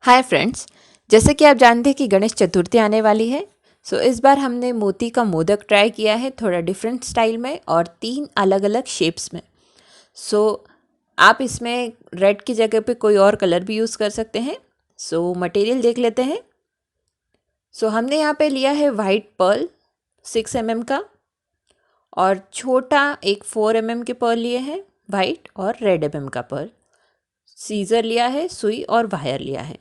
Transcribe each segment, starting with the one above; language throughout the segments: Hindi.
हाय फ्रेंड्स, जैसे कि आप जानते हैं कि गणेश चतुर्थी आने वाली है। इस बार हमने मोती का मोदक ट्राई किया है थोड़ा डिफरेंट स्टाइल में और 3 अलग अलग शेप्स में। सो आप इसमें रेड की जगह पे कोई और कलर भी यूज़ कर सकते हैं। मटेरियल देख लेते हैं। हमने यहाँ पे लिया है वाइट पर्ल 6 mm का, और छोटा एक 4 mm के पर्ल लिए हैं, वाइट और रेड का पर्ल। सीज़र लिया है, सुई और वायर लिया है।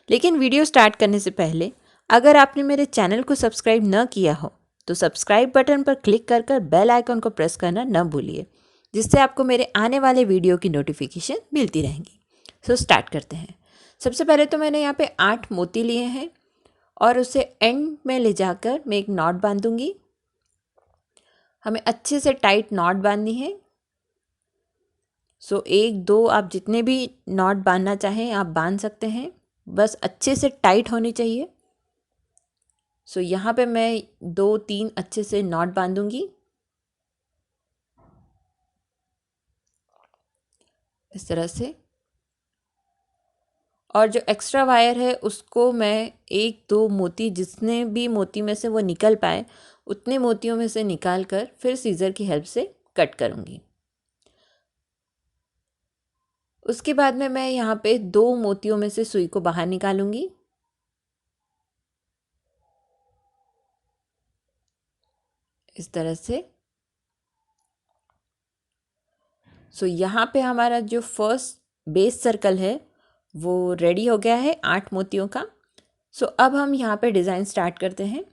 लेकिन वीडियो स्टार्ट करने से पहले अगर आपने मेरे चैनल को सब्सक्राइब न किया हो तो सब्सक्राइब बटन पर क्लिक कर कर बेल आइकन को प्रेस करना न भूलिए, जिससे आपको मेरे आने वाले वीडियो की नोटिफिकेशन मिलती रहेंगी। स्टार्ट करते हैं। सबसे पहले तो मैंने यहाँ पे 8 मोती लिए हैं और उसे एंड में ले जाकर मैं एक नॉट बांधूंगी। हमें अच्छे से टाइट नॉट बांधनी है। 1 2 आप जितने भी नॉट बांधना चाहें आप बांध सकते हैं, बस अच्छे से टाइट होनी चाहिए। यहाँ पे मैं 2 3 अच्छे से नॉट बांधूंगी इस तरह से। और जो एक्स्ट्रा वायर है उसको मैं 1 2 मोती, जितने भी मोती में से वो निकल पाए उतने मोतियों में से निकाल कर फिर सीज़र की हेल्प से कट करूँगी। उसके बाद में मैं यहाँ पे 2 मोतियों में से सुई को बाहर निकालूंगी। इस तरह से। यहाँ पे हमारा जो फर्स्ट बेस सर्कल है वो रेडी हो गया है 8 मोतियों का। अब हम यहाँ पे डिज़ाइन स्टार्ट करते हैं।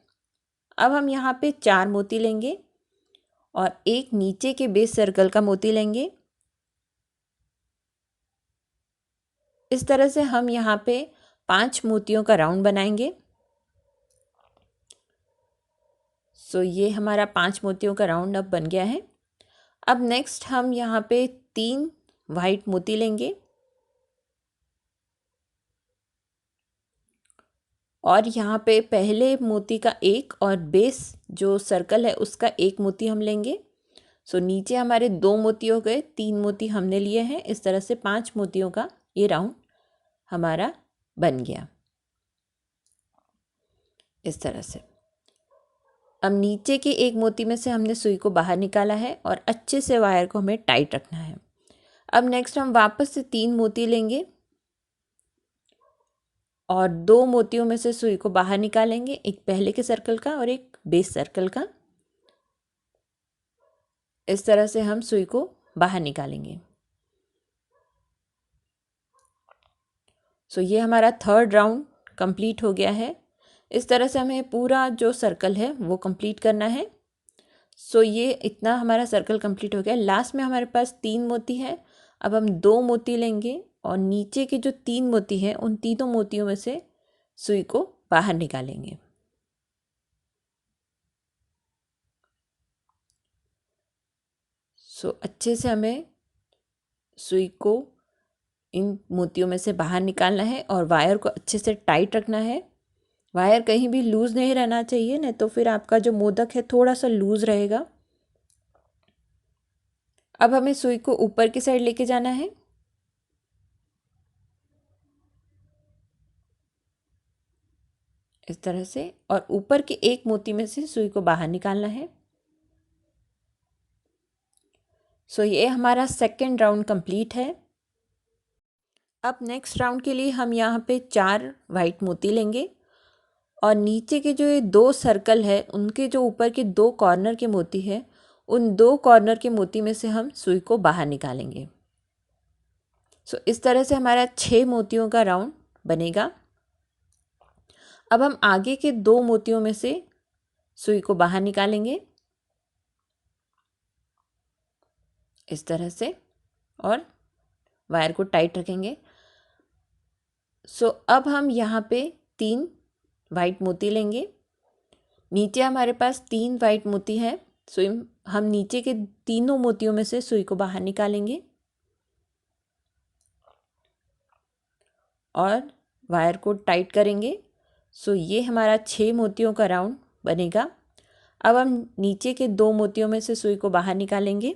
अब हम यहाँ पे 4 मोती लेंगे और एक नीचे के बेस सर्कल का मोती लेंगे। इस तरह से हम यहाँ पे 5 मोतियों का राउंड बनाएंगे। ये हमारा 5 मोतियों का राउंड अब बन गया है। अब नेक्स्ट हम यहाँ पे 3 वाइट मोती लेंगे और यहाँ पे पहले मोती का एक और बेस जो सर्कल है उसका एक मोती हम लेंगे। नीचे हमारे 2 मोती हो गए, 3 मोती हमने लिए हैं। इस तरह से 5 मोतियों का ये राउंड हमारा बन गया इस तरह से। अब नीचे के एक मोती में से हमने सुई को बाहर निकाला है और अच्छे से वायर को हमें टाइट रखना है। अब नेक्स्ट हम वापस से 3 मोती लेंगे और 2 मोतियों में से सुई को बाहर निकालेंगे, एक पहले के सर्कल का और एक बेस सर्कल का। इस तरह से हम सुई को बाहर निकालेंगे। ये हमारा 3rd राउंड कंप्लीट हो गया है। इस तरह से हमें पूरा जो सर्कल है वो कंप्लीट करना है। ये इतना हमारा सर्कल कंप्लीट हो गया। लास्ट में हमारे पास 3 मोती है। अब हम 2 मोती लेंगे और नीचे के जो 3 मोती हैं उन तीनों मोतियों में से सुई को बाहर निकालेंगे। अच्छे से हमें सुई को इन मोतियों में से बाहर निकालना है और वायर को अच्छे से टाइट रखना है। वायर कहीं भी लूज़ नहीं रहना चाहिए, नहीं तो फिर आपका जो मोदक है थोड़ा सा लूज़ रहेगा। अब हमें सुई को ऊपर की साइड लेके जाना है। इस तरह से, और ऊपर के एक मोती में से सुई को बाहर निकालना है। ये हमारा 2nd राउंड कंप्लीट है। अब नेक्स्ट राउंड के लिए हम यहाँ पे 4 वाइट मोती लेंगे और नीचे के जो ये 2 सर्कल है उनके जो ऊपर के 2 कॉर्नर के मोती है उन 2 कॉर्नर के मोती में से हम सुई को बाहर निकालेंगे। इस तरह से हमारा 6 मोतियों का राउंड बनेगा। अब हम आगे के 2 मोतियों में से सुई को बाहर निकालेंगे इस तरह से और वायर को टाइट रखेंगे। अब हम यहाँ पे 3 वाइट मोती लेंगे। नीचे हमारे पास 3 वाइट मोती हैं। हम नीचे के तीनों मोतियों में से सुई को बाहर निकालेंगे और वायर को टाइट करेंगे। ये हमारा 6 मोतियों का राउंड बनेगा। अब हम नीचे के 2 मोतियों में से सुई को बाहर निकालेंगे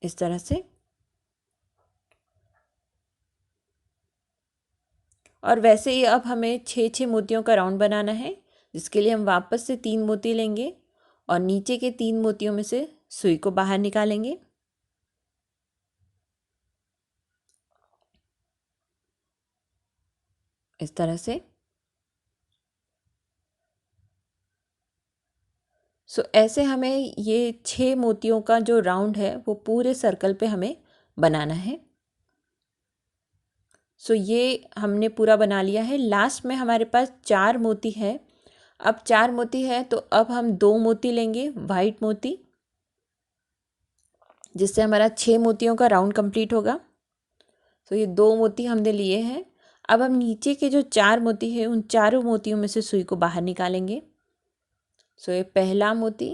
इस तरह से। और वैसे ही अब हमें 6 मोतियों का राउंड बनाना है, जिसके लिए हम वापस से 3 मोती लेंगे और नीचे के 3 मोतियों में से सुई को बाहर निकालेंगे। इस तरह से। ऐसे हमें ये 6 मोतियों का जो राउंड है वो पूरे सर्कल पे हमें बनाना है। ये हमने पूरा बना लिया है। लास्ट में हमारे पास 4 मोती है। अब 4 मोती है तो अब हम 2 मोती लेंगे, वाइट मोती, जिससे हमारा 6 मोतियों का राउंड कंप्लीट होगा। ये 2 मोती हमने लिए हैं। अब हम नीचे के जो 4 मोती हैं उन चारों मोतियों में से सुई को बाहर निकालेंगे। ये पहला मोती,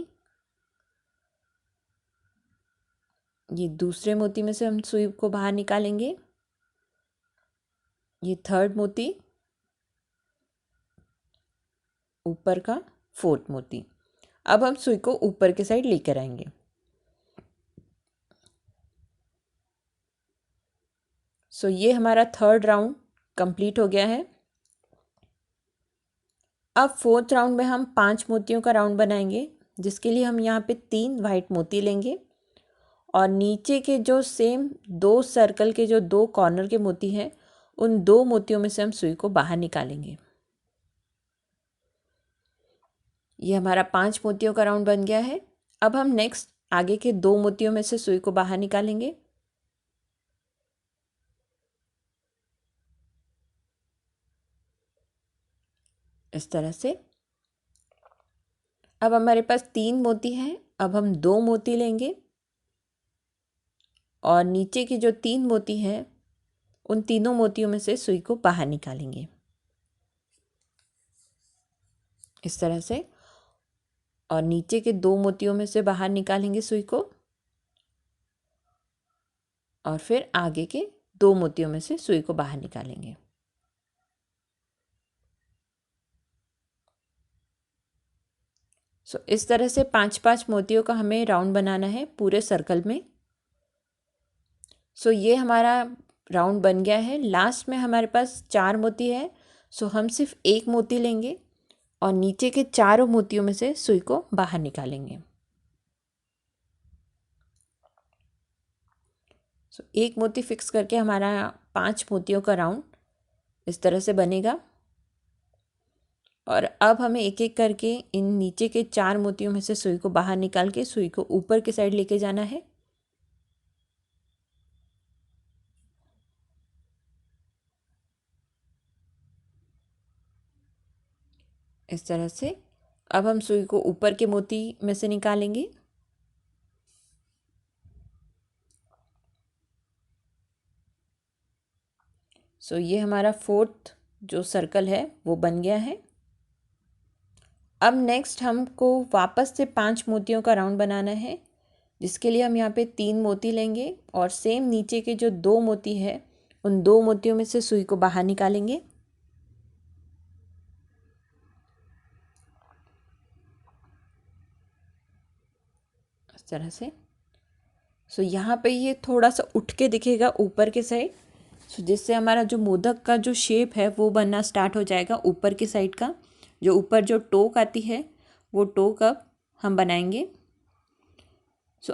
ये दूसरे मोती में से हम सुई को बाहर निकालेंगे, ये थर्ड मोती, ऊपर का फोर्थ मोती। अब हम सुई को ऊपर के साइड लेकर आएंगे। ये हमारा थर्ड राउंड कंप्लीट हो गया है। अब फोर्थ राउंड में हम 5 मोतियों का राउंड बनाएंगे, जिसके लिए हम यहाँ पे 3 वाइट मोती लेंगे और नीचे के जो सेम 2 सर्कल के जो 2 कॉर्नर के मोती हैं उन 2 मोतियों में से हम सुई को बाहर निकालेंगे। ये हमारा 5 मोतियों का राउंड बन गया है। अब हम नेक्स्ट आगे के 2 मोतियों में से सुई को बाहर निकालेंगे। इस तरह से। अब हमारे पास 3 मोती हैं। अब हम 2 मोती लेंगे और नीचे की जो 3 मोती हैं उन तीनों मोतियों में से सुई को बाहर निकालेंगे। इस तरह से। और नीचे के 2 मोतियों में से बाहर निकालेंगे सुई को और फिर आगे के 2 मोतियों में से सुई को बाहर निकालेंगे। इस तरह से 5-5 मोतियों का हमें राउंड बनाना है पूरे सर्कल में। ये हमारा राउंड बन गया है। लास्ट में हमारे पास 4 मोती है। हम सिर्फ 1 मोती लेंगे और नीचे के चारों मोतियों में से सुई को बाहर निकालेंगे। एक मोती फिक्स करके हमारा 5 मोतियों का राउंड इस तरह से बनेगा। और अब हमें एक एक करके इन नीचे के 4 मोतियों में से सुई को बाहर निकाल के सुई को ऊपर की साइड लेके जाना है। इस तरह से। अब हम सुई को ऊपर के मोती में से निकालेंगे। ये हमारा फोर्थ जो सर्कल है वो बन गया है। अब नेक्स्ट हमको वापस से 5 मोतियों का राउंड बनाना है, जिसके लिए हम यहाँ पे 3 मोती लेंगे और सेम नीचे के जो 2 मोती है उन 2 मोतियों में से सुई को बाहर निकालेंगे। इस तरह से। यहाँ पे ये थोड़ा सा उठ के दिखेगा ऊपर के साइड, जिससे हमारा जो मोदक का जो शेप है वो बनना स्टार्ट हो जाएगा। ऊपर की साइड का जो ऊपर जो टोक आती है वो टोक अब हम बनाएंगे।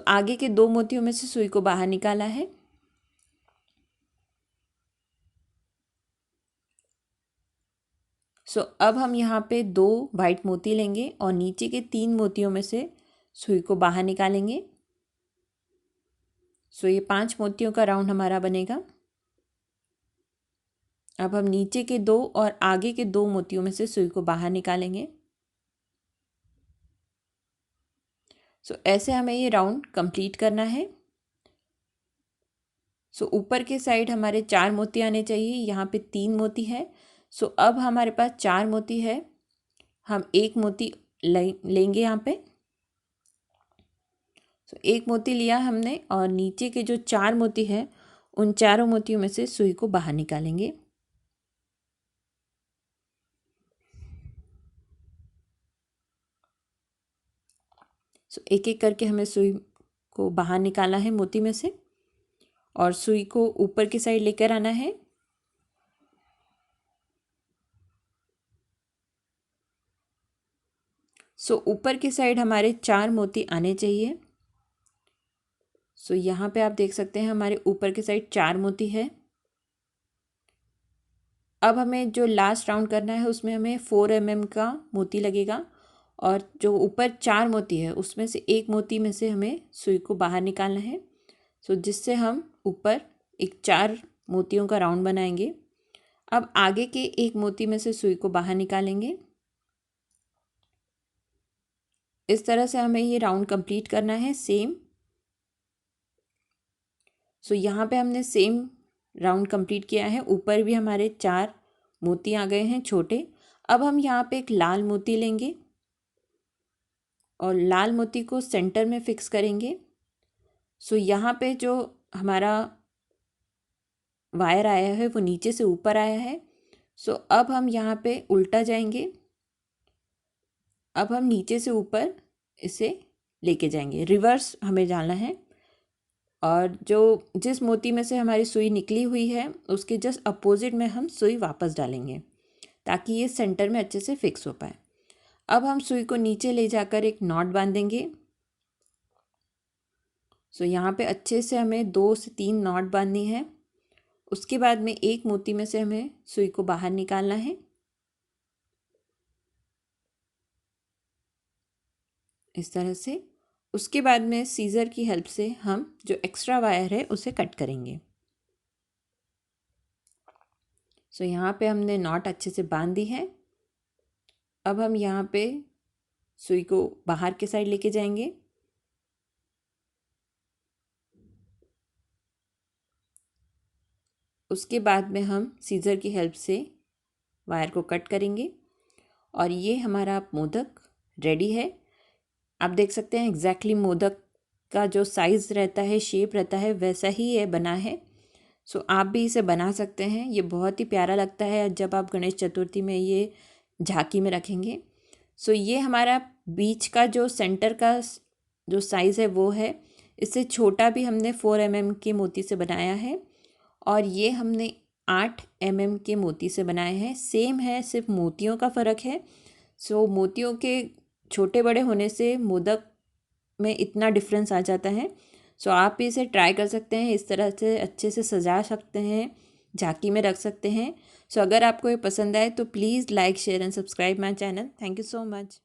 आगे के 2 मोतियों में से सुई को बाहर निकाला है। अब हम यहाँ पे 2 वाइट मोती लेंगे और नीचे के 3 मोतियों में से सुई को बाहर निकालेंगे। ये 5 मोतियों का राउंड हमारा बनेगा। अब हम नीचे के 2 और आगे के 2 मोतियों में से सुई को बाहर निकालेंगे। ऐसे हमें ये राउंड कंप्लीट करना है। ऊपर के साइड हमारे 4 मोती आने चाहिए, यहाँ पे 3 मोती है। अब हमारे पास 4 मोती है, हम 1 मोती लेंगे यहाँ पे। एक मोती लिया हमने और नीचे के जो 4 मोती है उन चारों मोतियों में से सुई को बाहर निकालेंगे। एक एक करके हमें सुई को बाहर निकालना है मोती में से और सुई को ऊपर की साइड लेकर आना है। सो ऊपर की साइड हमारे 4 मोती आने चाहिए। सो यहाँ पे आप देख सकते हैं हमारे ऊपर की साइड 4 मोती है। अब हमें जो लास्ट राउंड करना है उसमें हमें 4 mm का मोती लगेगा और जो ऊपर 4 मोती है उसमें से एक मोती में से हमें सुई को बाहर निकालना है। सो जिससे हम ऊपर एक 4 मोतियों का राउंड बनाएंगे। अब आगे के एक मोती में से सुई को बाहर निकालेंगे। इस तरह से हमें ये राउंड कंप्लीट करना है सेम। सो यहाँ पे हमने सेम राउंड कंप्लीट किया है। ऊपर भी हमारे 4 मोती आ गए हैं छोटे। अब हम यहाँ पे एक लाल मोती लेंगे और लाल मोती को सेंटर में फिक्स करेंगे। सो यहाँ पे जो हमारा वायर आया है वो नीचे से ऊपर आया है। सो अब हम यहाँ पे उल्टा जाएंगे। अब हम नीचे से ऊपर इसे लेके जाएंगे, रिवर्स हमें जाना है। और जो जिस मोती में से हमारी सुई निकली हुई है उसके जस्ट अपोजिट में हम सुई वापस डालेंगे ताकि ये सेंटर में अच्छे से फिक्स हो पाए। अब हम सुई को नीचे ले जाकर एक नॉट बांधेंगे। सो यहाँ पे अच्छे से हमें 2 से 3 नॉट बांधनी है। उसके बाद में एक मोती में से हमें सुई को बाहर निकालना है इस तरह से। उसके बाद में सीज़र की हेल्प से हम जो एक्स्ट्रा वायर है उसे कट करेंगे। सो यहाँ पे हमने नॉट अच्छे से बांध दी है। अब हम यहाँ पे सुई को बाहर के साइड लेके जाएंगे। उसके बाद में हम सीज़र की हेल्प से वायर को कट करेंगे और ये हमारा मोदक रेडी है। आप देख सकते हैं एग्जैक्टली मोदक का जो साइज़ रहता है, शेप रहता है, वैसा ही ये बना है। सो आप भी इसे बना सकते हैं। ये बहुत ही प्यारा लगता है जब आप गणेश चतुर्थी में ये झांकी में रखेंगे। सो ये हमारा बीच का जो सेंटर का जो साइज़ है वो है। इससे छोटा भी हमने 4 mm के मोती से बनाया है और ये हमने 8 mm के मोती से बनाए हैं। सेम है, सिर्फ मोतियों का फ़र्क है। सो मोतियों के छोटे बड़े होने से मोदक में इतना डिफरेंस आ जाता है। सो आप भी इसे ट्राई कर सकते हैं, इस तरह से अच्छे से सजा सकते हैं, झांकी में रख सकते हैं। सो अगर आपको ये पसंद आए तो please like share and subscribe my channel. Thank you so much.